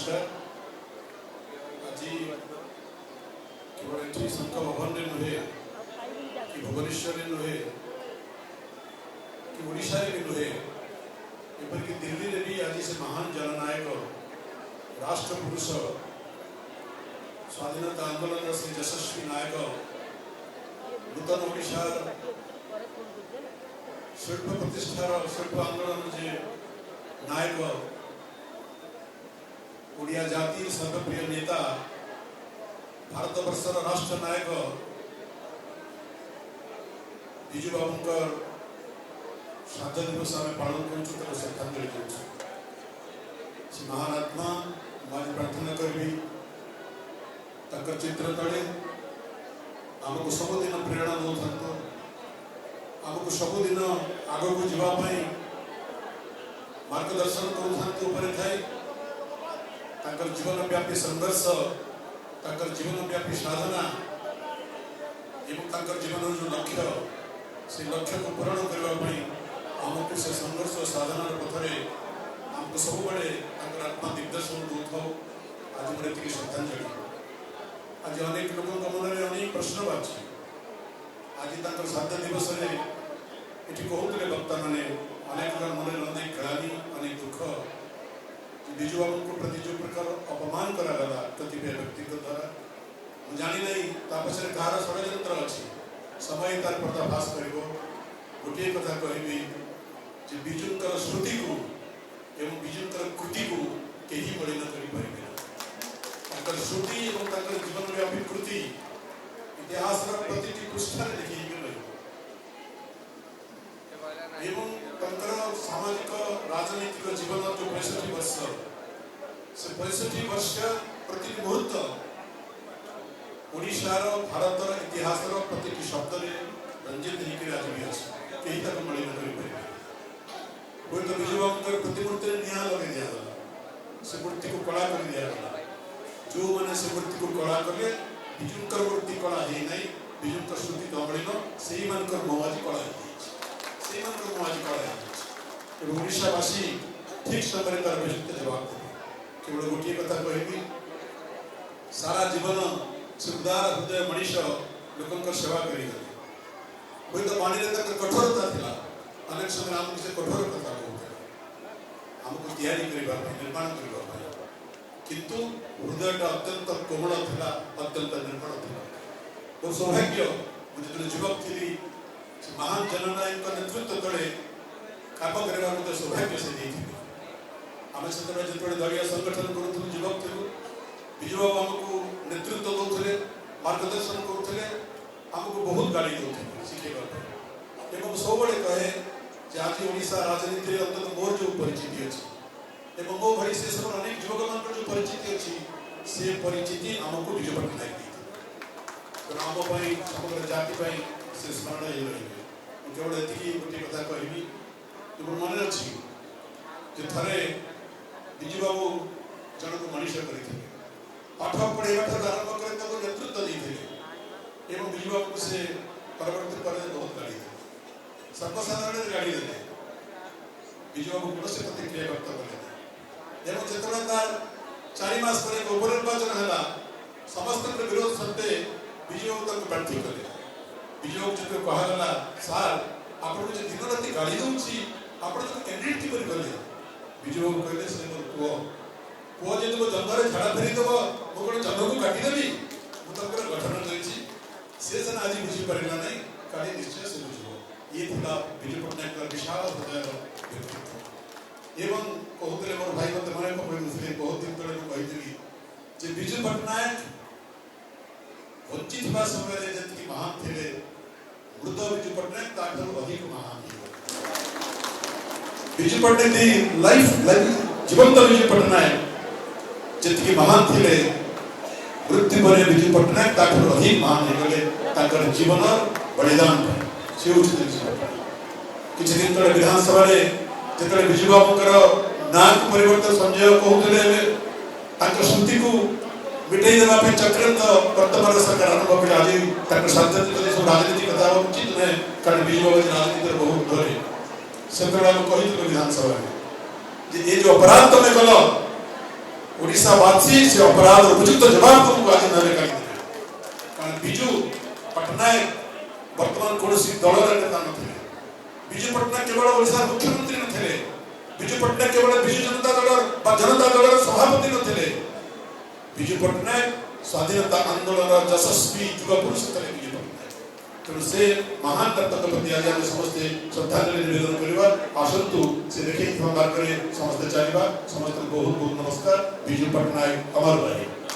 नमस्कार। आज केवल ये संघ भवन में नुहे कि भुवनेश्वर में नुहे कि ओडिशा में नुहे एपरिक दिल्ली में भी आज से महान जननायक राष्ट्र पुरुष स्वाधीनता आंदोलन से यशस्वी नायक नूतन ओडिशा शिल्प प्रतिष्ठार शिल्प आंदोलन जे नायक ओडिया जाति सर्वप्रिय नेता भारत वर्षर राष्ट्र नायक विजु बाबूंकर श्राद्ध दिवस आम पालन करूँ श्रद्धांजलि करूँ महान आत्मा आज प्रार्थना करी चित्र तले आमको सबुदिन प्रेरणा दौ था आमको सबुदिन आग को जावाई मार्गदर्शन करूँ जीवन व्यापी संघर्ष जीवन व्यापी साधना एवं जीवन जो लक्ष्य से लक्ष्य को पूरण करने आमको से संघर्ष साधना पथरे आमको सब आत्मा दिग्दर्शन दौथा आज मोर ये श्रद्धांजलि आज अनेक लोक मन में अनेक प्रश्न बाची आज श्राद्ध दिवस ये कहते वक्ता मैंने अनेक मन में अनेक ग्लानि अनेक दुख विजु बाबू को प्रति जो प्रकार अपमान करागला कतिपय व्यक्ति द्वारा जानी नहीं पछे कहार षड्यंत्र अच्छी समय तार पर्दाफाश कर गोटे कथा कहबी विजुंकर श्रुति को एवं विजुंकर कृति को कहीं बड़ी न कर श्रुति और जीवन व्यापी कृति इतिहास प्रति पृष्ठ देखिए सामाजिक राजनीतिक जीवन जो 65 वर्ष से 65 वर्ष प्रति मुहूर्त ओडिशार भारत इतिहास प्रति शब्द रंजित होकर आज भी अच्छे कहीं तक मणि न कर तो विजु बाबू प्रतिमूर्ति निआ लगे दिगला से मूर्ति को कला कर दिगला जो मैंने से मूर्ति को कला कले विजुंकर मूर्ति कला है नहीं विजुंकर श्रुति दमड़ीन से मोहाजी कला ओडिशावासी ठीक समय तार उपयुक्त जवाब देते केवल गोटे कथा कहबी सारा जीवन से उदार हृदय मनीष लोक सेवा कर हुए तो पानी कठोरता था अनेक समय आमको से कठोर कथा कहते आमको तैयारी करने निर्माण करने किंतु हृदयटा अत्यंत कोमल था अत्यंत निर्मल था बहुत सौभाग्य मुझे युवक थी महान जननायक नेतृत्व तले काम कर सौभाग्य से आम से जो दलिया संगठन करूँ युवक थे विजु बाबू आमको नेतृत्व दौले मार्गदर्शन करुले आमको बहुत गाड़ी दौते शिखेगा सब कहे आज ओडिशा राजनीति अंतत मोर जो परिचिति अच्छी मो भाई से सब अनेक युवक मान जो परिचिति अच्छी से परिचिति आमको विजु पट्टनायक आम समग्र जाति से स्मरण रही केवल ये गोटे कथा कहबी तुम मन अच्छी थे विजु बाबू जन को मनीष करते पाठ पढ़ा ठार आरंभ कर नेतृत्व देते विजु बाबू से परवर्ती पर बहुत गाड़ी दे सर्वसाधारण गाड़ी दे विजु बाबू कौन प्रतिक्रिया व्यक्त कले जो तार 4 मास पर उपनिर्वाचन है समस्त विरोध सत्वे विजु बाबू प्रार्थी कले विजय जो कहला सार आपको जो दिन राति गाड़ी दूसरी आप कैंडिडेट की गले विजय बाबू कहले से मोर पुओ जो तुम जंगल झाड़ा फेरीदेव मुझे जंगल को काटिदेवी मुझे गठन कर आज बुझीपारा ना काली निश्चय से बुझ ये था विजु पट्टनायक विशाल हृदय व्यक्तित्व एवं कहते मोर भाई मत मन कहते बहुत दिन तले कही विजु पट्टनायक वंचित समय जी महान थे मृद विजु पट्टनायक अधिक महान विजु पट्टनायक लाइफ जीवंत विजु पट्टनायक जी महान थे मृत्यु पर विजु पट्टनायक अधिक महान हो जीवन बलिदान किसी दिन तले विधानसभा जो विजु बाबूर ना परिवर्तन संजय कहते स्मृति को मिटाई देवाई चक्रांत वर्तमान सरकार आरंभ कर आज श्राद्ध सब राजनीति कथा उचित नुहे कारण विजु बाबू राजनीति बहुत धरे से कही विधानसभा ये जो अपराध तुम कल ओडिशा अच्छी से अपराध उपयुक्त जवाब तुमको आज नरे कर देबे कारण बिजू पटनायक वर्तमान कौन सी दलर नेता नथिले बिजू पटनायक केवल ओडिशा मुख्यमंत्री नथिले बिजू पटनायक केवल बिजू जनता दलर बा जनता दलर सभापति नथिले बिजू पटनायक स्वाधीनता आंदोलन यशस्वी युग पुरुष थे बिजू पटनायक तेणु से महान दत्तक प्रति आज आम समस्ते श्रद्धांजलि निवेदन करवा आसतु से देखे मार्ग समस्ते चलवा समस्त बहुत बहुत नमस्कार बिजू पटनायक अमर रहे।